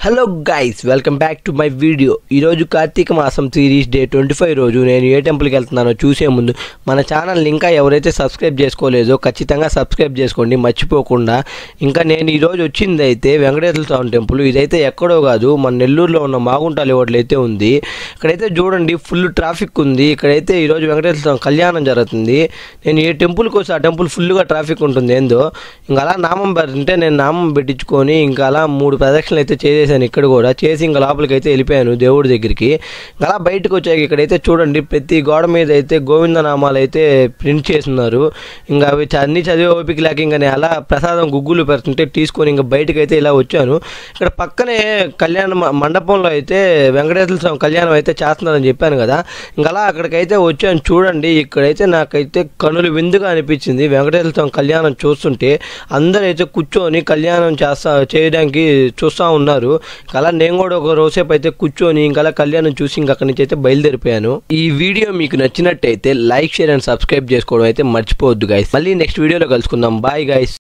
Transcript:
Hello guys welcome back to my video. ఈరోజు కార్తీక మాసం series day 25 రోజు నేను ఏ టెంపుల్కి వెళ్తున్నానో చూసే ముందు మన ఛానల్ ఇంకా ఎవరైతే సబ్స్క్రైబ్ చేసుకోలేదో ఖచ్చితంగా సబ్స్క్రైబ్ చేసుకోండి మర్చిపోకుండా. ఇంకా నేను ఈరోజు వచ్చింది అయితే వెంకటేశ్వర స్వామి టెంపుల్. ఇదైతే ఎక్కడో కాదు, మన నెల్లూరులో ఉన్న మాగుంటాలి హోటల్ అయితే ఉంది. ఇక్కడైతే చూడండి ఫుల్ ట్రాఫిక్ ఉంది. ఇక్కడైతే ఈరోజు వెంకటేశ్వర స్వామి కళ్యాణం జరుగుతుంది. నేను ఏ టెంపుల్కి వస్తే ఆ టెంపుల్ ఫుల్గా ట్రాఫిక్ ఉంటుంది ఏందో. ఇంకా అలా నామం పెడుతుంటే నేను నామం పెట్టించుకొని ఇంకా అలా 3 ప్రదక్షిణలు అయితే చేసేసాను. ఇక్కడ కూడా చేసి ఇంకా లోపలికి అయితే వెళ్ళిపోయాను దేవుడి దగ్గరికి. అలా బయటకు వచ్చాక ఇక్కడైతే చూడండి ప్రతి గోడ మీద అయితే గోవిందనామాలు అయితే ప్రింట్ చేస్తున్నారు. ఇంకా అవి అన్ని చదివే ఓపిక లేక ఇంకా నేను అలా ప్రసాదం గుగ్గులు పెడుతుంటే తీసుకొని ఇంకా బయటకు అయితే ఇలా వచ్చాను. ఇక్కడ పక్కనే కళ్యాణ మండపంలో అయితే వెంకటేశ్వర స్వామి కళ్యాణం అయితే చేస్తున్నారని చెప్పాను కదా. ఇంకా అలా అక్కడికైతే వచ్చాను. చూడండి ఇక్కడైతే నాకైతే కనులు విందుగా అనిపించింది. వెంకటేశ్వర స్వామి కళ్యాణం చూస్తుంటే అందరూ అయితే కూర్చొని కళ్యాణం చేయడానికి చూస్తూ ఉన్నారు. అలా నేను కూడా ఒక రోజుసేపు అయితే కూర్చొని ఇంకా కళ్యాణం చూసి ఇంకా అక్కడి నుంచి అయితే బయలుదేరిపోయాను. ఈ వీడియో మీకు నచ్చినట్టయితే లైక్, షేర్ అండ్ సబ్స్క్రైబ్ చేసుకోవడం అయితే మర్చిపోవద్దు గైస్. మళ్ళీ నెక్స్ట్ వీడియోలో కలుసుకుందాం. Bye guys.